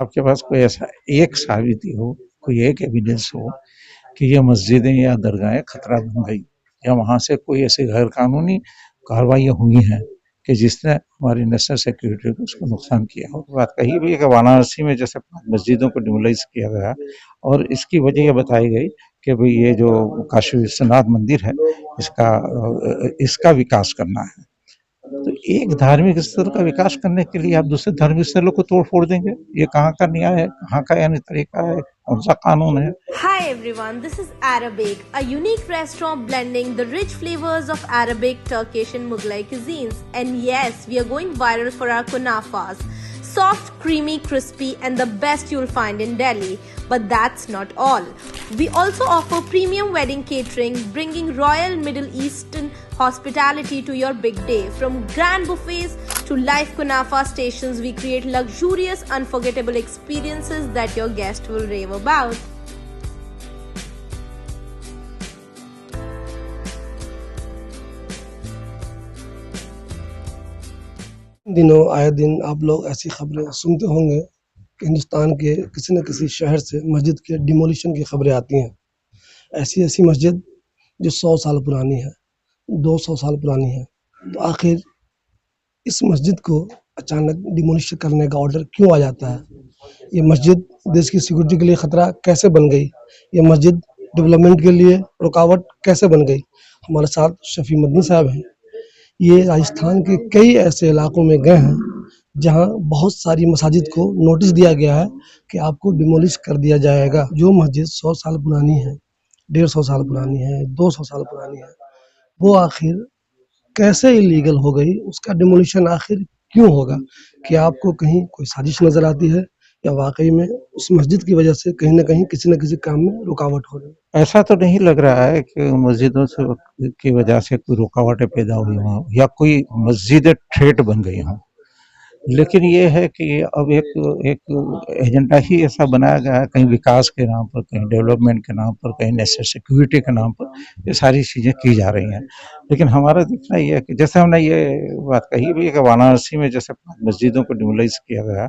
आपके पास कोई ऐसा एक साबिती हो, कोई एक एविडेंस हो कि ये मस्जिदें या दरगाहें खतरा बन गई या वहां से कोई ऐसे गैर कानूनी कार्रवाइयां हुई हैं कि जिसने हमारी नेशनल सिक्योरिटी को उसको नुकसान किया हो। बात कही भी है कि वाराणसी में जैसे 5 मस्जिदों को डिमोलाइज किया गया और इसकी वजह यह बताई गई कि भाई ये जो काशी विश्वनाथ मंदिर है इसका विकास करना है। तो एक धार्मिक स्थल का विकास करने के लिए आप दूसरे धार्मिक स्थलों को तोड़ फोड़ देंगे, ये कहाँ का न्याय है, कहाँ का यानी तरीका है, कौन सा कानून है। Hi everyone, this is Arabic, a unique restaurant blending the rich flavors of Arabic, Turkish and Mughlai cuisines. And yes, we are going viral for our kunafas. Soft, creamy, crispy and the best you'll find in Delhi. But that's not all. We also offer premium wedding catering, bringing royal Middle Eastern hospitality to your big day. From grand buffets to live kunafa stations, we create luxurious, unforgettable experiences that your guest will rave about. दिनों आए दिन आप लोग ऐसी खबरें सुनते होंगे कि हिंदुस्तान के किसी न किसी शहर से मस्जिद के डिमोलिशन की खबरें आती हैं। ऐसी ऐसी मस्जिद जो 100 साल पुरानी है, 200 साल पुरानी है। तो आखिर इस मस्जिद को अचानक डिमोलिश करने का ऑर्डर क्यों आ जाता है? ये मस्जिद देश की सिक्योरिटी के लिए खतरा कैसे बन गई? ये मस्जिद डेवलपमेंट के लिए रुकावट कैसे बन गई? हमारे साथ शफी मदनी साहब हैं। ये राजस्थान के कई ऐसे इलाकों में गए हैं जहां बहुत सारी मसाजिद को नोटिस दिया गया है कि आपको डिमोलिश कर दिया जाएगा। जो मस्जिद 100 साल पुरानी है, 150 साल पुरानी है, 200 साल पुरानी है, वो आखिर कैसे इलीगल हो गई? उसका डिमोलिशन आखिर क्यों होगा? क्या आपको कहीं कोई साजिश नजर आती है या वाकई में उस मस्जिद की वजह से कहीं न कहीं किसी न किसी काम में रुकावट हो रही है? ऐसा तो नहीं लग रहा है कि मस्जिदों से की वजह से कोई रुकावटें पैदा हुई हों या कोई मस्जिदें थ्रेट बन गई हों। लेकिन ये है कि अब एक एक एजेंडा ही ऐसा बनाया गया है, कहीं विकास के नाम पर, कहीं डेवलपमेंट के नाम पर, कहीं नेशनल सिक्योरिटी के नाम पर ये सारी चीज़ें की जा रही हैं। लेकिन हमारा देखना ये है कि जैसे हमने ये बात कही भी है कि वाराणसी में जैसे 5 मस्जिदों को डिमोलाइज किया गया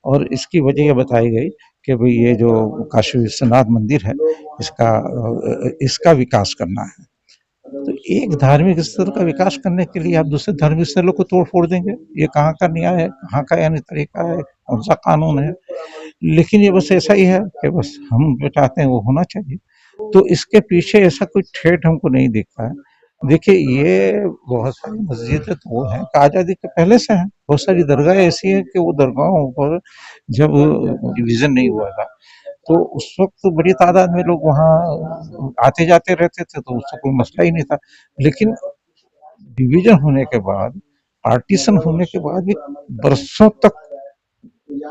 और इसकी वजह ये बताई गई कि भाई ये जो काशी विश्वनाथ मंदिर है इसका विकास करना है। तो एक धार्मिक स्थल का विकास करने के लिए आप दूसरे धार्मिक स्थलों को तोड़ फोड़ देंगे, ये कहाँ का न्याय है, कहाँ का यानी तरीका है, कौन सा कानून है। लेकिन ये बस ऐसा ही है कि बस हम जो चाहते हैं वो होना चाहिए। तो इसके पीछे ऐसा कोई थ्रेट हमको नहीं दिखता है। देखिए, ये बहुत सारी मस्जिदें तो वो हैं आज़ादी के पहले से हैं। बहुत सारी दरगाह ऐसी हैं कि वो दरगाहों पर जब डिवीजन नहीं हुआ था तो उस वक्त तो बड़ी तादाद में लोग वहाँ आते जाते रहते थे, तो उससे कोई मसला ही नहीं था। लेकिन डिवीजन होने के बाद, पार्टीशन होने के बाद भी बरसों तक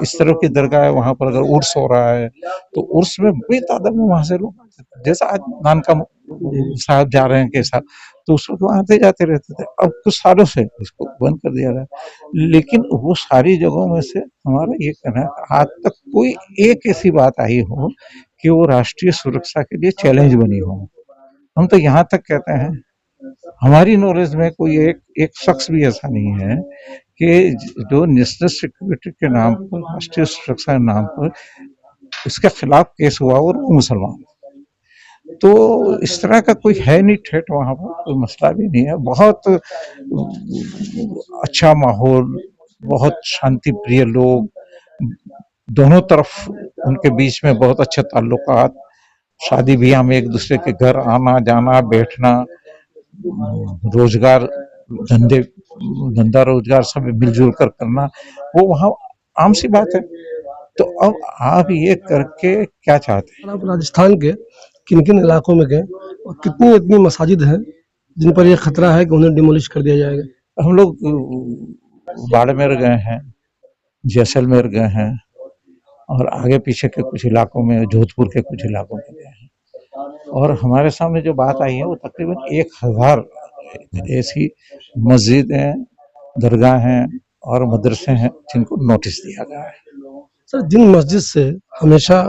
इस तरह की दरगाह है, वहाँ पर अगर उर्स हो रहा है तो उर्स में बड़ी तादाद में वहाँ से लोग आते थे। जैसा आज नानका साहब जा रहे हैं कैसा, तो उस वक्त वहाँ आते जाते रहते थे। अब कुछ सालों से इसको बंद कर दिया गया, लेकिन वो सारी जगहों में से हमारा ये कहना है आज तक कोई एक ऐसी बात आई हो कि वो राष्ट्रीय सुरक्षा के लिए चैलेंज बनी हो। हम तो यहाँ तक कहते हैं, हमारी नॉलेज में कोई एक शख्स भी ऐसा नहीं है कि जो नेशनल सिक्योरिटी के नाम पर, राष्ट्रीय सुरक्षा के नाम पर उसके खिलाफ केस हुआ और वो मुसलमान। तो इस तरह का कोई है नहीं थ्रेट, वहाँ पर कोई मसला भी नहीं है। बहुत अच्छा माहौल, बहुत शांति प्रिय लोग, दोनों तरफ उनके बीच में बहुत अच्छे ताल्लुकात, शादी ब्याह में एक दूसरे के घर आना जाना, बैठना, रोजगार, धंधा रोजगार सब मिलजुल कर करना, वो वहाँ आम सी बात है। तो अब आप ये करके क्या चाहते हैं? आप राजस्थान के किन किन इलाकों में गए और कितनी इतनी मसाजिद हैं जिन पर यह खतरा है कि उन्हें डिमोलिश कर दिया जाएगा? हम लोग बाड़मेर गए हैं, जैसलमेर गए हैं और आगे पीछे के कुछ इलाकों में, जोधपुर के कुछ इलाकों में गए हैं। और हमारे सामने जो बात आई है वो तकरीबन 1000 ऐसी मस्जिदें, दरगाहें और मदरसे हैं जिनको नोटिस दिया गया है। सर, जिन मस्जिद से हमेशा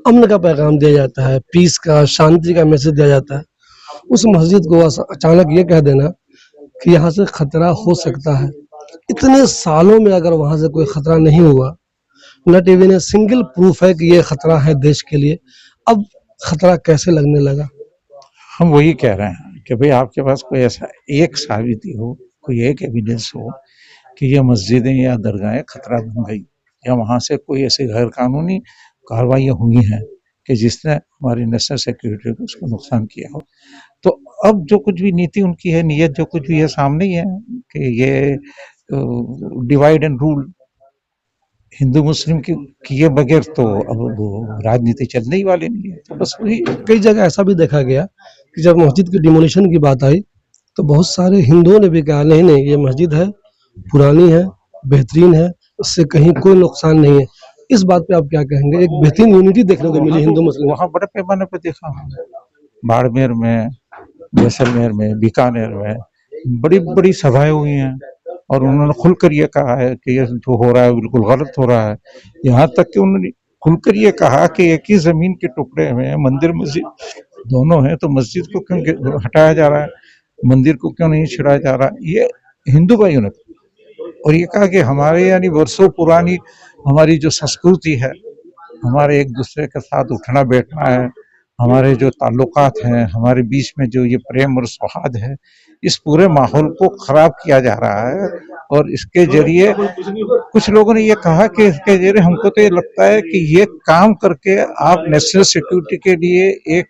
अमन का पैगाम दिया जाता है, पीस का, शांति का मैसेज दिया जाता है, उस मस्जिद को अचानक ये कह देना कि यहाँ से खतरा हो सकता है, इतने सालों में अगर वहाँ से कोई खतरा नहीं हुआ not even a single proof है कि ये खतरा है देश के लिए। अब खतरा कैसे लगने लगा? हम वही कह रहे हैं कि भाई आपके पास कोई ऐसा एक साबिती हो, कोई एक एविडेंस हो कि ये मस्जिदें या दरगाहें खतरा बन गई या वहां से कोई ऐसी गैर कानूनी कार्रवाइयां हुई हैं कि जिसने हमारी नेशनल सिक्योरिटी को उसको नुकसान किया हो। तो अब जो कुछ भी नीति उनकी है, नीयत जो कुछ भी है सामने ही है कि ये डिवाइड एंड रूल हिंदू मुस्लिम की किए बगैर तो अब वो राजनीति चलने ही वाली नहीं है। तो बस वही कई जगह ऐसा भी देखा गया कि जब मस्जिद की डिमोलिशन की बात आई तो बहुत सारे हिंदुओं ने भी कहा नहीं नहीं, ये मस्जिद है, पुरानी है, बेहतरीन है, इससे कहीं कोई नुकसान नहीं है। इस बात पे आप क्या कहेंगे? एक बेहतरीन यूनिटी देखने को मिली हिंदू मुस्लिम। वहाँ बड़े पैमाने पर देखा हमने, बाड़मेर में, जैसलमेर में, बीकानेर में बड़ी बड़ी सभाएं हुई हैं और उन्होंने खुलकर ये कहा है कि ये जो हो रहा है बिल्कुल गलत हो रहा है। यहाँ तक कि उन्होंने खुलकर ये कहा कि एक ही जमीन के टुकड़े में मंदिर मस्जिद दोनों हैं, तो मस्जिद को क्यों हटाया जा रहा है, मंदिर को क्यों नहीं छिड़ाया जा रहा है। ये हिंदू भाइयों ने, और ये कहा कि हमारे यानी वर्षों पुरानी हमारी जो संस्कृति है, हमारे एक दूसरे के साथ उठना बैठना है, हमारे जो ताल्लुकात हैं, हमारे बीच में जो ये प्रेम और सौहार्द है, इस पूरे माहौल को खराब किया जा रहा है। और इसके जरिए कुछ लोगों ने ये कहा कि इसके जरिए हमको तो ये लगता है कि ये काम करके आप नेशनल सिक्योरिटी के लिए एक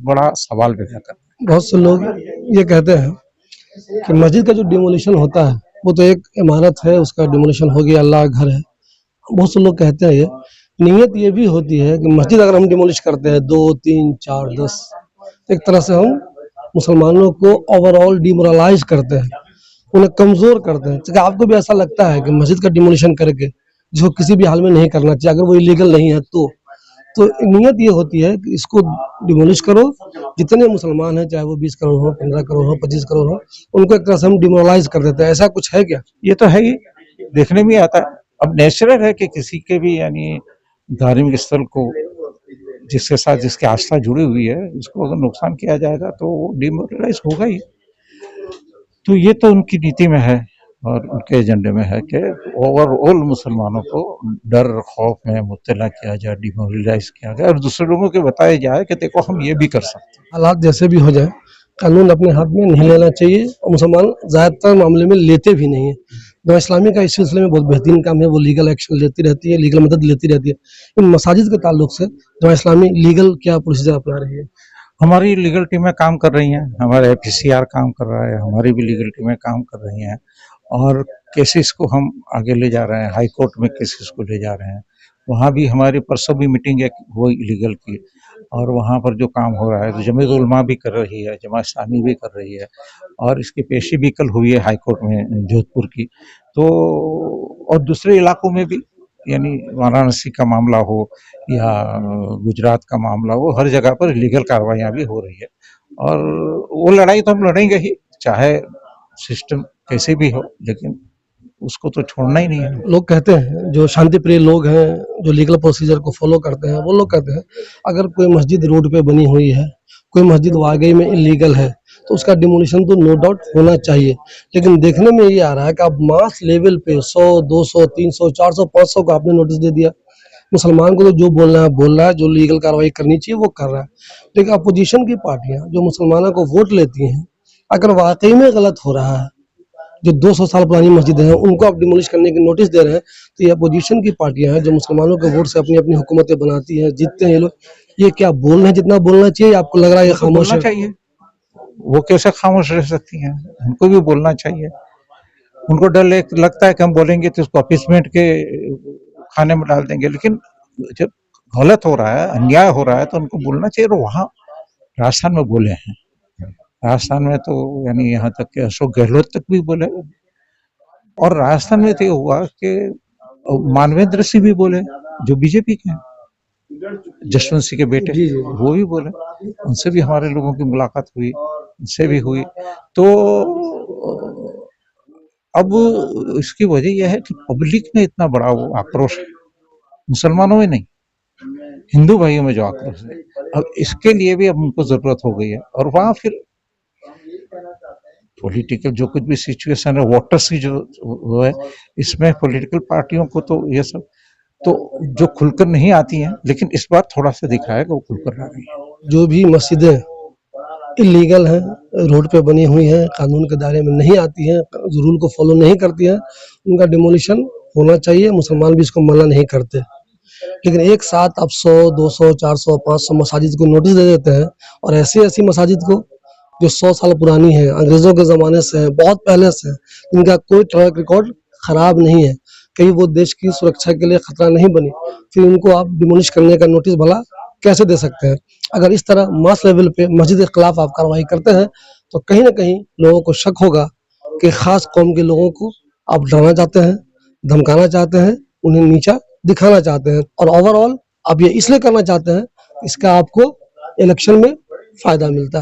बड़ा सवाल पैदा कर। बहुत से लोग ये कहते हैं कि मस्जिद का जो डिमोलिशन होता है वो तो एक इमारत है, उसका डिमोलिशन हो गया, अल्लाह का घर है। बहुत से लोग कहते हैं ये नीयत ये भी होती है कि मस्जिद अगर हम डिमोलिश करते हैं 2, 3, 4, 10, एक तरह से हम मुसलमानों को ओवरऑल डिमोरलाइज करते हैं, उन्हें कमजोर करते हैं। क्या आपको भी ऐसा लगता है कि मस्जिद का डिमोलिशन करके, जिसको किसी भी हाल में नहीं करना चाहिए, अगर वो इलीगल नहीं है तो नीयत ये होती है कि इसको डिमोलिश करो, जितने मुसलमान हैं चाहे वो 20 करोड़ हो, 15 करोड़ हो, 25 करोड़ हो, उनको एक तरह से हम डिमोरलाइज कर देते हैं। ऐसा कुछ है क्या? ये तो है ही, देखने में आता है। अब नेचुरल है कि किसी के भी यानी धार्मिक स्थल को जिसके साथ जिसकी आस्था जुड़ी हुई है उसको अगर नुकसान किया जाएगा तो वो डिमोरलाइज होगा ही। तो ये तो उनकी नीति में है और उनके एजेंडे में है कि ओवरऑल मुसलमानों को डर खौफ में मुब्तला किया जाए, डिमोरलाइज किया जाए और दूसरे लोगों को बताया जाए कि देखो हम ये भी कर सकते हैं। हालात जैसे भी हो जाए, कानून अपने हाथ में नहीं लेना चाहिए और मुसलमान ज़्यादातर मामले में लेते भी नहीं है। जमात इस्लामी का इस सिलसिले में बहुत बेहतरीन काम है, वो लीगल एक्शन लेती रहती है, लीगल मदद लेती रहती है। इन मसाजिद के ताल्लुक से जमात इस्लामी लीगल क्या प्रोसीजर अपना रही है? हमारी लीगल टीमें काम कर रही हैं, हमारे एफसीआर काम कर रहा है, हमारी भी लीगल टीमें काम कर रही हैं और केसेस को हम आगे ले जा रहे हैं, हाई कोर्ट में केसेस को ले जा रहे हैं। वहाँ भी हमारी परसों भी मीटिंग वो लीगल की और वहाँ पर जो काम हो रहा है तो जमीयत उलमा भी कर रही है, जमात इस्लामी भी कर रही है और इसकी पेशी भी कल हुई है हाई कोर्ट में जोधपुर की। तो और दूसरे इलाकों में भी यानी वाराणसी का मामला हो या गुजरात का मामला हो, हर जगह पर लीगल कार्रवाइयाँ भी हो रही है और वो लड़ाई तो हम लड़ेंगे ही, चाहे सिस्टम कैसे भी हो, लेकिन उसको तो छोड़ना ही नहीं है। लोग कहते हैं, जो शांति प्रिय लोग हैं, जो लीगल प्रोसीजर को फॉलो करते हैं, वो लोग कहते हैं अगर कोई मस्जिद रोड पे बनी हुई है, कोई मस्जिद वाकई में इलीगल है, तो उसका डिमोलिशन तो नो डाउट होना चाहिए। लेकिन देखने में ये आ रहा है कि आप मास लेवल पे 100, 200, 300, 400, 500 का आपने नोटिस दे दिया। मुसलमान को तो जो बोलना है बोल रहा है, जो लीगल कार्रवाई करनी चाहिए वो कर रहा है। लेकिन अपोजिशन की पार्टियां जो मुसलमानों को वोट लेती हैं, अगर वाकई में गलत हो रहा है, जो 200 साल पुरानी मस्जिदें हैं उनको आप डिमोलिश करने की नोटिस दे रहे हैं, तो ये अपोजिशन की पार्टियां हैं जो मुसलमानों के वोट से अपनी अपनी हुकूमतें बनाती हैं, जीतते हैं ये लोग। ये क्या बोल रहे हैं जितना बोलना चाहिए, आपको लग रहा है ये खामोश है? चाहिए, वो कैसे खामोश रह सकती हैं, उनको भी बोलना चाहिए। उनको डर लगता है कि हम बोलेंगे तो उसको अपीसमेंट के खाने में डाल देंगे, लेकिन जब गलत हो रहा है, अन्याय हो रहा है तो उनको बोलना चाहिए। और वहाँ राजस्थान में बोले हैं, राजस्थान में तो यानी यहाँ तक कि अशोक गहलोत तक भी बोले और राजस्थान में तो ये हुआ कि मानवेंद्र सिंह भी बोले जो बीजेपी के हैं, जसवंत सिंह के बेटे, वो भी बोले, उनसे भी हमारे लोगों की मुलाकात हुई, उनसे भी हुई। तो अब इसकी वजह यह है कि पब्लिक में इतना बड़ा वो आक्रोश है, मुसलमानों में नहीं, हिंदू भाइयों में जो आक्रोश है, अब इसके लिए भी अब उनको जरूरत हो गई है। और वहां फिर पॉलिटिकल जो कुछ भी सिचुएशन है, वोटर्स की जो वो है, इसमें पॉलिटिकल पार्टियों को तो ये सब तो जो खुलकर नहीं आती हैं, लेकिन इस बार थोड़ा सा दिख रहा है कि वो खुलकर आ रही है। जो भी मस्जिदें इलीगल हैं, रोड पे बनी हुई हैं, कानून के दायरे में नहीं आती हैं, रूल को फॉलो नहीं करती हैं, उनका डिमोलिशन होना चाहिए। मुसलमान भी इसको मना नहीं करते, लेकिन एक साथ आप 100, 200, 400, 500 मसाजिद को नोटिस दे देते हैं, और ऐसी ऐसी मसाजिद को जो 100 साल पुरानी है, अंग्रेजों के ज़माने से है, बहुत पहले से है, इनका कोई ट्रैक रिकॉर्ड खराब नहीं है, कहीं वो देश की सुरक्षा के लिए खतरा नहीं बनी, फिर इनको आप डिमोलिश करने का नोटिस भला कैसे दे सकते हैं? अगर इस तरह मास लेवल पे मस्जिद के खिलाफ आप कार्रवाई करते हैं, तो कहीं ना कहीं लोगों को शक होगा कि खास कौम के लोगों को आप डराना चाहते हैं, धमकाना चाहते हैं, उन्हें नीचा दिखाना चाहते हैं, और ओवरऑल आप ये इसलिए करना चाहते हैं, इसका आपको इलेक्शन में फायदा मिलता है।